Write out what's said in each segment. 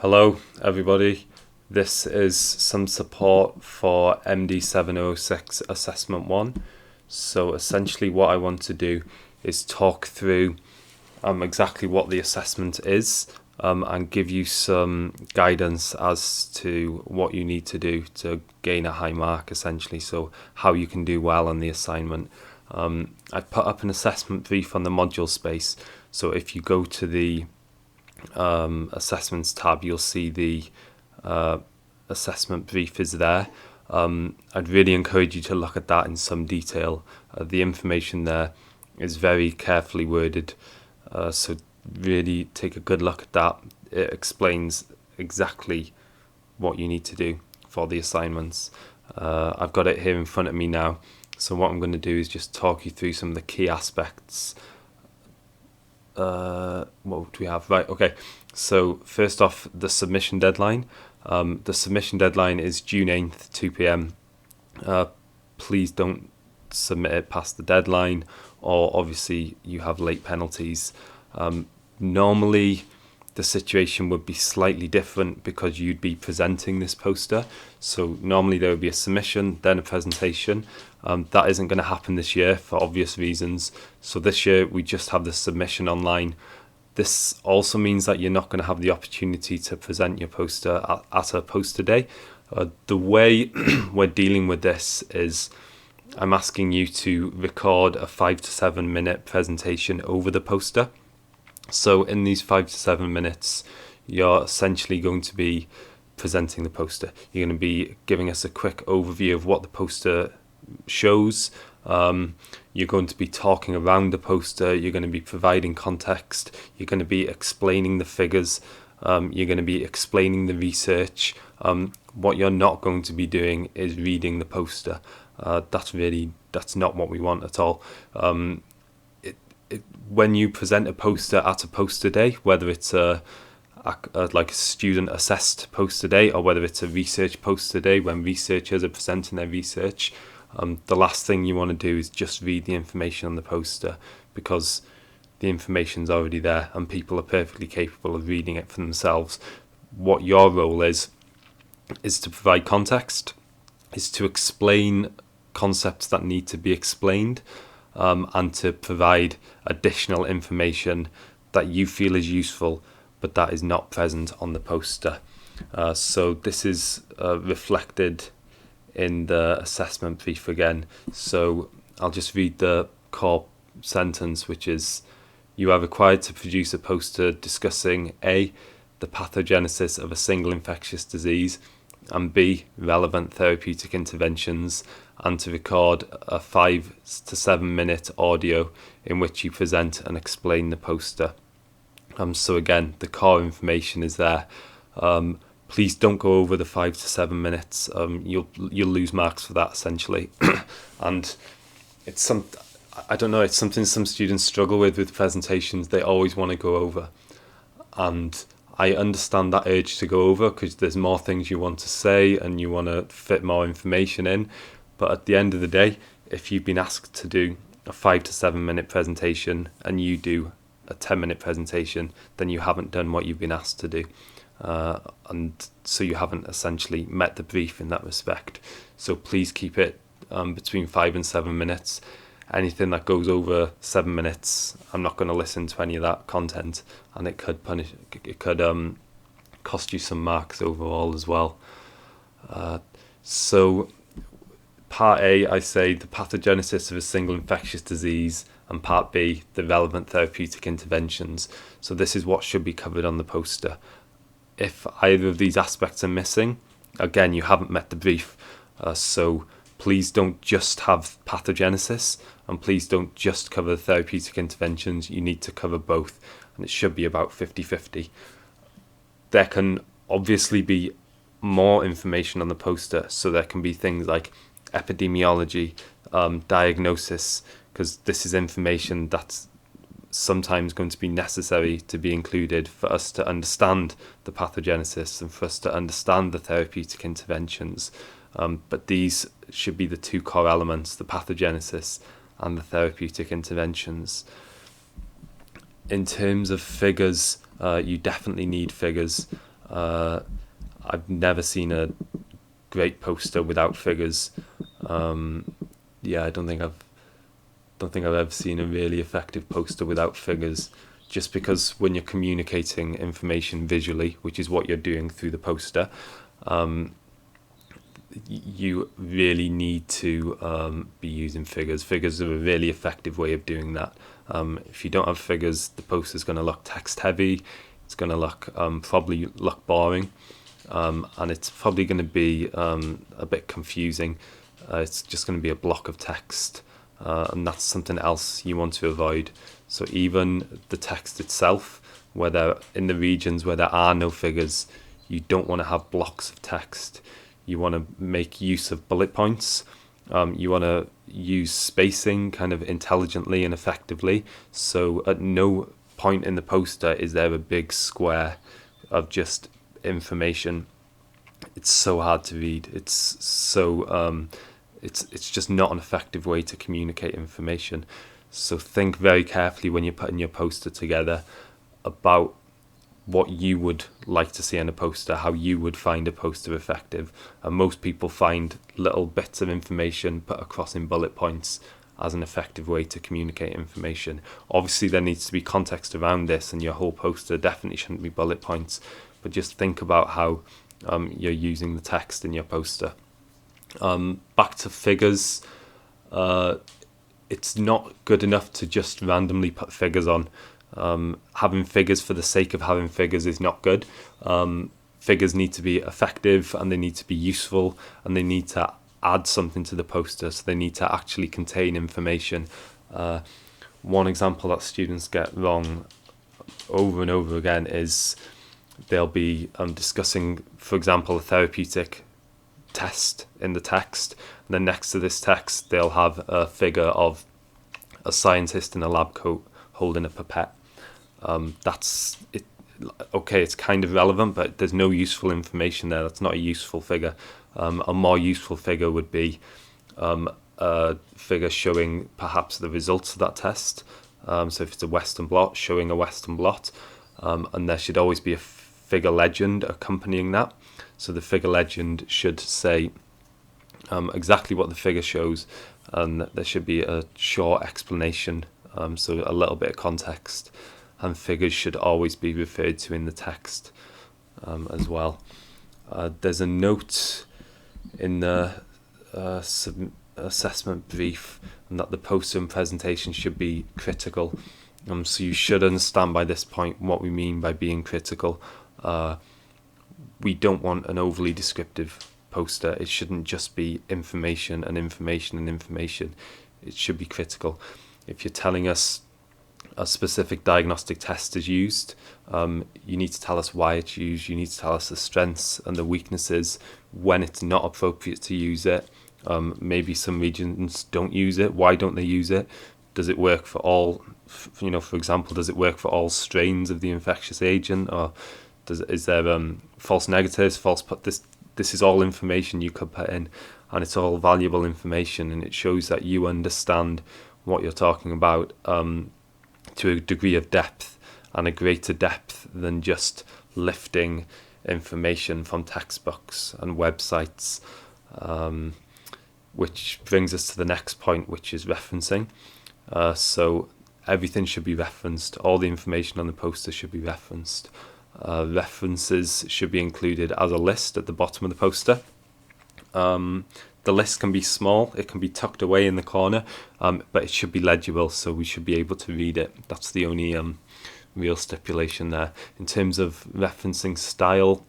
Hello everybody, this is some support for MD7006 Assessment 1. So essentially what I want to do is talk through exactly what the assessment is and give you some guidance as to what you need to do to gain a high mark essentially, so how you can do well on the assignment. I've put up an assessment brief on the module space, so if you go to the assessments tab, you'll see the assessment brief is there. I'd really encourage you to look at that in some detail. The information there is very carefully worded, so really take a good look at that. It explains exactly what you need to do for the assignments. I've got it here in front of me now, so what I'm going to do is just talk you through some of the key aspects. What do we have? Right, okay. So first off, the submission deadline. The submission deadline is June 8th, 2 p.m. Please don't submit it past the deadline, or obviously you have late penalties. Normally the situation would be slightly different because you'd be presenting this poster. So normally there would be a submission, then a presentation. That isn't going to happen this year for obvious reasons. So this year we just have the submission online. This also means that you're not going to have the opportunity to present your poster at a poster day. The way we're dealing with this is I'm asking you to record a 5 to 7 minute presentation over the poster. So in these 5 to 7 minutes, you're essentially going to be presenting the poster. You're going to be giving us a quick overview of what the poster shows. You're going to be talking around the poster. You're going to be providing context. You're going to be explaining the figures. You're going to be explaining the research. What you're not going to be doing is reading the poster. That's not what we want at all. When you present a poster at a poster day, whether it's like a student assessed poster day or whether it's a research poster day when researchers are presenting their research, the last thing you want to do is just read the information on the poster, because the information's already there and people are perfectly capable of reading it for themselves. What your role is to provide context, is to explain concepts that need to be explained, and to provide additional information that you feel is useful but that is not present on the poster. So this is reflected in the assessment brief again. So I'll just read the core sentence, which is: you are required to produce a poster discussing A, the pathogenesis of a single infectious disease, and B, relevant therapeutic interventions, and to record a 5 to 7 minute audio in which you present and explain the poster. So again, the core information is there. Please don't go over the 5 to 7 minutes. You'll lose marks for that essentially. And it's something some students struggle with presentations. They always want to go over, and I understand that urge to go over because there's more things you want to say and you want to fit more information in. But at the end of the day, if you've been asked to do a 5 to 7 minute presentation and you do a 10-minute presentation, then you haven't done what you've been asked to do. And so you haven't essentially met the brief in that respect. So please keep it between 5 and 7 minutes. Anything that goes over 7 minutes, I'm not going to listen to any of that content, and it could cost you some marks overall as well. So part A, I say the pathogenesis of a single infectious disease, and part B, the relevant therapeutic interventions. So this is what should be covered on the poster. If either of these aspects are missing, again, you haven't met the brief. So please don't just have pathogenesis, and please don't just cover the therapeutic interventions. You need to cover both, and it should be about 50-50. There can obviously be more information on the poster, so there can be things like epidemiology, diagnosis, because this is information that's sometimes going to be necessary to be included for us to understand the pathogenesis and for us to understand the therapeutic interventions. But these should be the two core elements, the pathogenesis and the therapeutic interventions. In terms of figures, you definitely need figures. I've never seen a great poster without figures. I don't think I've ever seen a really effective poster without figures, just because when you're communicating information visually, which is what you're doing through the poster, you really need to be using figures. Figures are a really effective way of doing that. If you don't have figures, the poster's going to look text heavy. It's going to look probably look boring, and it's probably going to be a bit confusing. It's just going to be a block of text, and that's something else you want to avoid. So even the text itself, whether in the regions where there are no figures, you don't want to have blocks of text. You want to make use of bullet points. You want to use spacing kind of intelligently and effectively. So at no point in the poster is there a big square of just information. It's so hard to read. It's just not an effective way to communicate information. So think very carefully when you're putting your poster together about what you would like to see on a poster, how you would find a poster effective. And most people find little bits of information put across in bullet points as an effective way to communicate information. Obviously there needs to be context around this, and your whole poster definitely shouldn't be bullet points, but just think about how you're using the text in your poster. Back to figures, it's not good enough to just randomly put figures on. Having figures for the sake of having figures is not good. Figures need to be effective, and they need to be useful, and they need to add something to the poster, so they need to actually contain information. One example that students get wrong over and over again is they'll be discussing, for example, a therapeutic test in the text, and then next to this text they'll have a figure of a scientist in a lab coat holding a pipette. That's it. Okay, it's kind of relevant, but there's no useful information there. That's not a useful figure. A more useful figure would be a figure showing perhaps the results of that test. So if it's a Western blot, showing a Western blot, and there should always be a figure legend accompanying that. So the figure legend should say exactly what the figure shows, and there should be a short explanation, so a little bit of context. And figures should always be referred to in the text as well. There's a note in the assessment brief, and that the poster and presentation should be critical. So you should understand by this point what we mean by being critical. We don't want an overly descriptive poster. It shouldn't just be information and information and information. It should be critical. If you're telling us a specific diagnostic test is used, you need to tell us why it's used. You need to tell us the strengths and the weaknesses, when it's not appropriate to use it. Maybe some regions don't use it. Why don't they use it? Does it work for all, for example, does it work for all strains of the infectious agent, or is there false negatives, this is all information you could put in, and it's all valuable information, and it shows that you understand what you're talking about to a degree of depth, and a greater depth than just lifting information from textbooks and websites, which brings us to the next point, which is referencing. So everything should be referenced. All the information on the poster should be referenced. References should be included as a list at the bottom of the poster. The list can be small, it can be tucked away in the corner, but it should be legible, so we should be able to read it. That's the only real stipulation there. In terms of referencing style,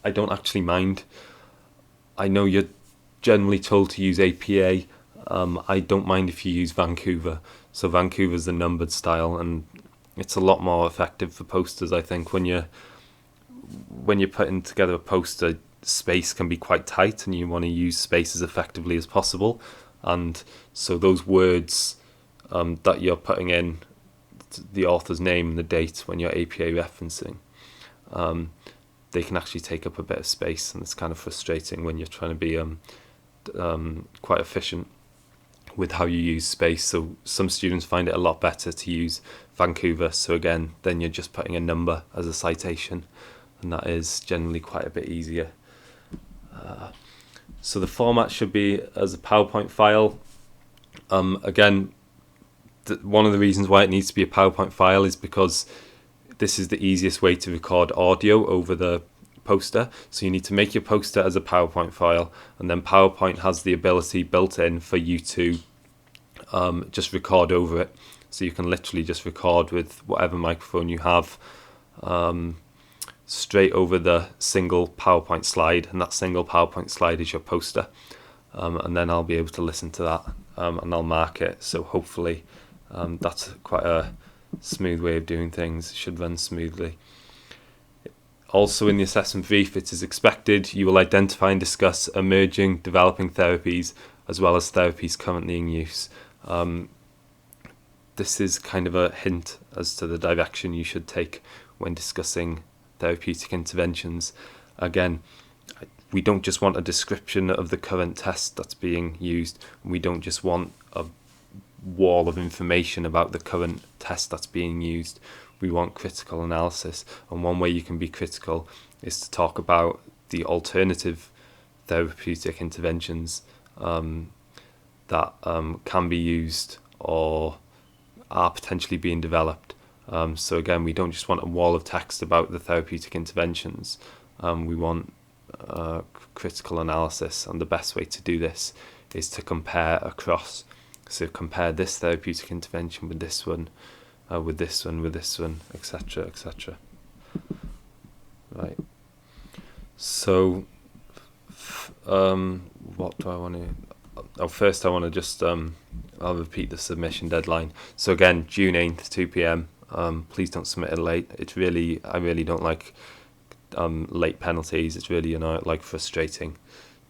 I don't actually mind. I know you're generally told to use APA. I don't mind if you use Vancouver. So Vancouver's the numbered style, and it's a lot more effective for posters, I think. When you're putting together a poster, space can be quite tight, and you want to use space as effectively as possible. And so those words that you're putting in, the author's name and the date when you're APA referencing, they can actually take up a bit of space, and it's kind of frustrating when you're trying to be quite efficient with how you use space. So some students find it a lot better to use Vancouver. So again, then you're just putting a number as a citation, and that is generally quite a bit easier. So the format should be as a PowerPoint file. Again, one of the reasons why it needs to be a PowerPoint file is because this is the easiest way to record audio over the poster. So you need to make your poster as a PowerPoint file, and then PowerPoint has the ability built in for you to just record over it. So you can literally just record with whatever microphone you have straight over the single PowerPoint slide, and that single PowerPoint slide is your poster. And then I'll be able to listen to that, and I'll mark it. So hopefully that's quite a smooth way of doing things. It should run smoothly. Also, in the assessment brief, it is expected you will identify and discuss emerging, developing therapies, as well as therapies currently in use. This is kind of a hint as to the direction you should take when discussing therapeutic interventions. Again, we don't just want a description of the current test that's being used. We don't just want a wall of information about the current test that's being used. We want critical analysis, and one way you can be critical is to talk about the alternative therapeutic interventions that can be used or are potentially being developed. So again, we don't just want a wall of text about the therapeutic interventions. We want critical analysis, and the best way to do this is to compare across. So compare this therapeutic intervention with this one, with this one, with this one, etc., etc. Right. So, what do I want to? Oh, first I want to just I'll repeat the submission deadline. So again, June 8th, 2 p.m. Please don't submit it late. I really don't like late penalties. It's really, like frustrating,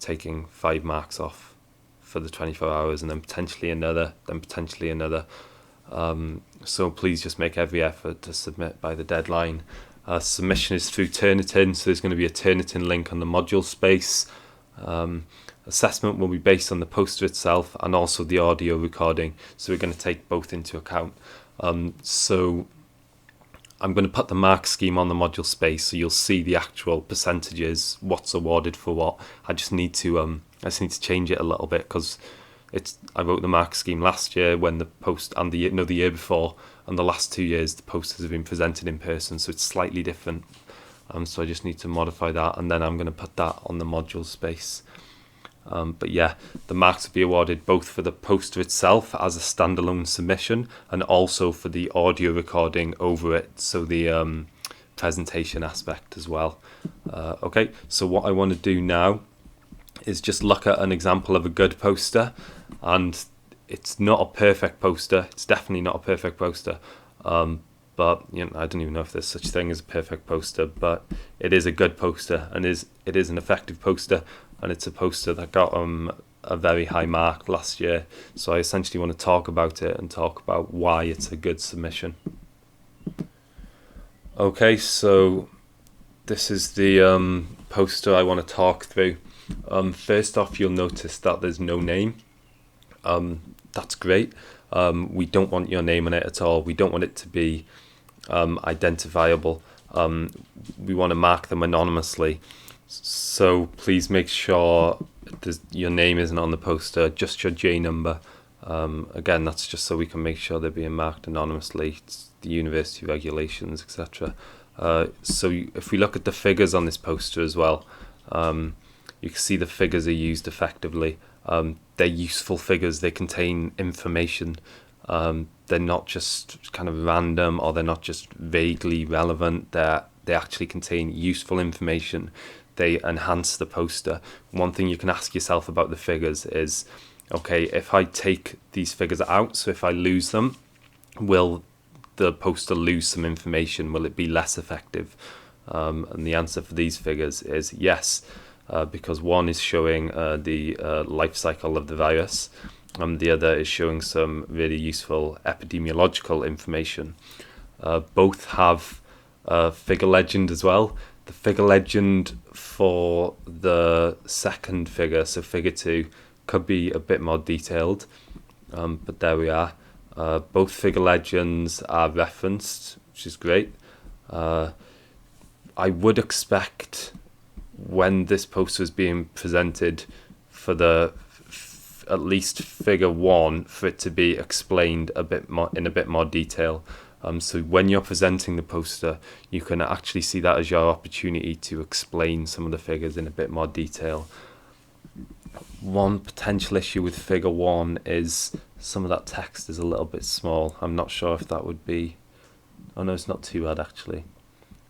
taking 5 marks off for the 24 hours and then potentially another. So please just make every effort to submit by the deadline. Submission is through Turnitin, so there's going to be a Turnitin link on the module space. Assessment will be based on the poster itself and also the audio recording, so we're going to take both into account. So I'm going to put the mark scheme on the module space, so you'll see the actual percentages, what's awarded for what. I just need to change it a little bit because I wrote the mark scheme last year when the post and the year before, and the last 2 years the posters have been presented in person, so it's slightly different. So I just need to modify that, and then I'm going to put that on the module space. But yeah, the marks will be awarded both for the poster itself as a standalone submission and also for the audio recording over it, so the presentation aspect as well. Okay, so what I want to do now is just look at an example of a good poster, and it's not a perfect poster. It's definitely not a perfect poster. But I don't even know if there's such thing as a perfect poster, but it is a good poster, and it is an effective poster, and it's a poster that got a very high mark last year. So I essentially want to talk about it and talk about why it's a good submission. Okay, so this is the poster I want to talk through. First off, you'll notice that there's no name. That's great. We don't want your name on it at all. We don't want it to be identifiable. We want to mark them anonymously. So please make sure your name isn't on the poster, just your J number. Again, that's just so we can make sure they're being marked anonymously. It's the university regulations, etc. So if we look at the figures on this poster as well, you can see the figures are used effectively. They're useful figures. They contain information. They're not just kind of random, or they're not just vaguely relevant. They actually contain useful information. They enhance the poster. One thing you can ask yourself about the figures is, okay, if I take these figures out, so if I lose them, will the poster lose some information? Will it be less effective? And the answer for these figures is yes, because one is showing the life cycle of the virus, and the other is showing some really useful epidemiological information. Both have figure legend as well. The figure legend for the second figure, so figure 2, could be a bit more detailed, but there we are. Both figure legends are referenced, which is great. I would expect when this poster is being presented for at least figure 1 for it to be explained a bit more in a bit more detail. So when you're presenting the poster, you can actually see that as your opportunity to explain some of the figures in a bit more detail. One potential issue with figure 1 is some of that text is a little bit small. I'm not sure if that would be... Oh no, it's not too bad actually.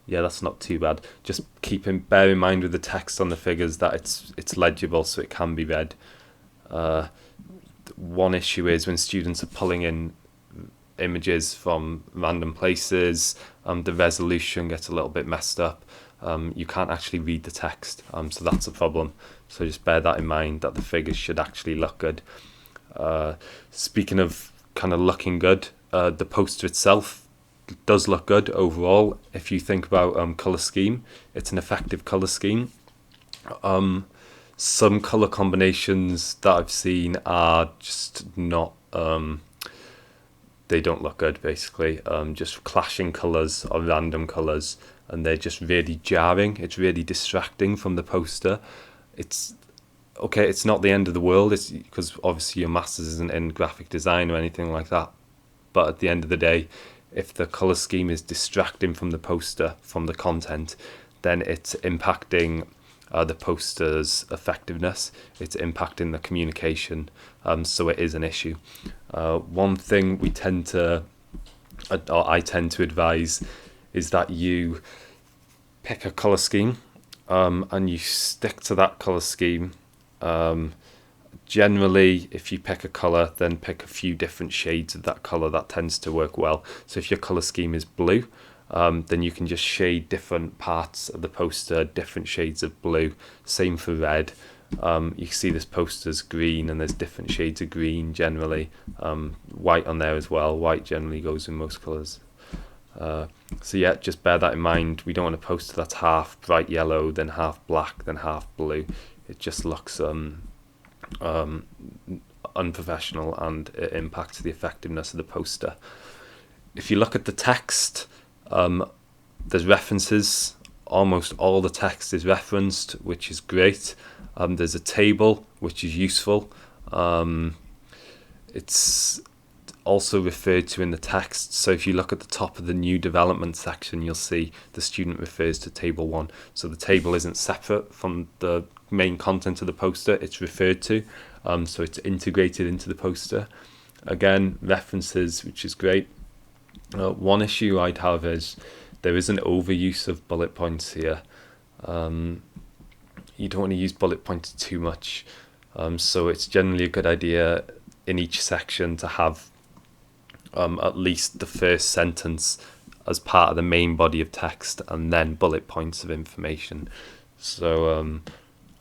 Yeah, that's not too bad. Just bear in mind with the text on the figures that it's legible, so it can be read. One issue is when students are pulling in images from random places, the resolution gets a little bit messed up. You can't actually read the text, so that's a problem. So just bear that in mind, that the figures should actually look good. Speaking of kind of looking good, the poster itself does look good overall. If you think about colour scheme, it's an effective colour scheme. Some colour combinations that I've seen are just not... they don't look good, basically. Just clashing colours or random colours, and they're just really jarring. It's really distracting from the poster. It's okay, it's not the end of the world, it's because obviously your master's isn't in graphic design or anything like that, but at the end of the day, if the colour scheme is distracting from the poster, from the content, then it's impacting the poster's effectiveness, it's impacting the communication, so it is an issue. One thing I tend to advise is that you pick a colour scheme and you stick to that colour scheme. Generally, if you pick a colour, then pick a few different shades of that colour. That tends to work well. So if your colour scheme is blue, then you can just shade different parts of the poster, different shades of blue. Same for red. You can see this poster's green, and there's different shades of green generally. White on there as well. White generally goes in most colours. So yeah, just bear that in mind. We don't want a poster that's half bright yellow, then half black, then half blue. It just looks unprofessional, and it impacts the effectiveness of the poster. If you look at the text, there's references. Almost all the text is referenced, which is great. There's a table, which is useful. It's also referred to in the text. So if you look at the top of the new development section, you'll see the student refers to table 1. So the table isn't separate from the main content of the poster, it's referred to. So it's integrated into the poster. Again, references, which is great. One issue I'd have is there is an overuse of bullet points here. You don't want to use bullet points too much. So it's generally a good idea in each section to have at least the first sentence as part of the main body of text, and then bullet points of information. So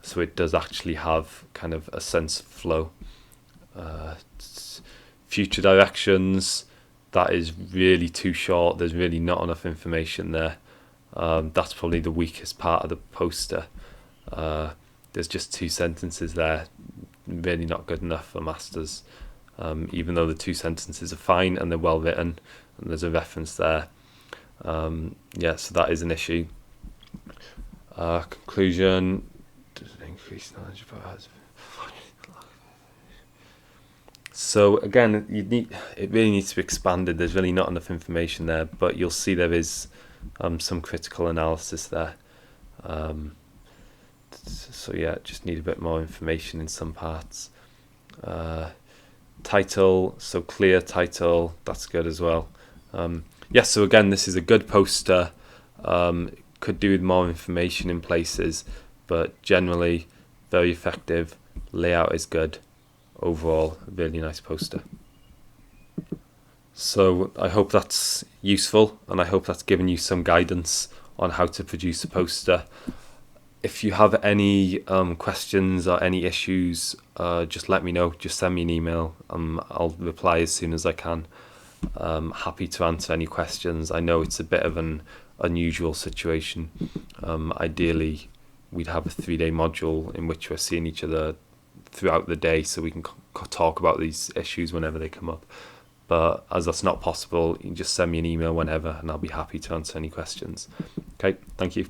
so it does actually have kind of a sense of flow. Future directions, that is really too short. There's really not enough information there. That's probably the weakest part of the poster. There's just 2 sentences there, really not good enough for masters. Even though the 2 sentences are fine and they're well written, and there's a reference there. Yeah, so that is an issue. Conclusion, increase knowledge about. So again, it really needs to be expanded. There's really not enough information there, but you'll see there is some critical analysis there. So yeah, just need a bit more information in some parts. Title, so clear title, that's good as well. Yeah, so again, this is a good poster. Could do with more information in places, but generally very effective. Layout is good. Overall, a really nice poster. So I hope that's useful, and I hope that's given you some guidance on how to produce a poster. If you have any questions or any issues, just let me know. Just send me an email. I'll reply as soon as I can. Happy to answer any questions. I know it's a bit of an unusual situation. Ideally, we'd have a 3-day module in which we're seeing each other throughout the day, so we can talk about these issues whenever they come up. But as that's not possible, you can just send me an email whenever, and I'll be happy to answer any questions. Okay, thank you.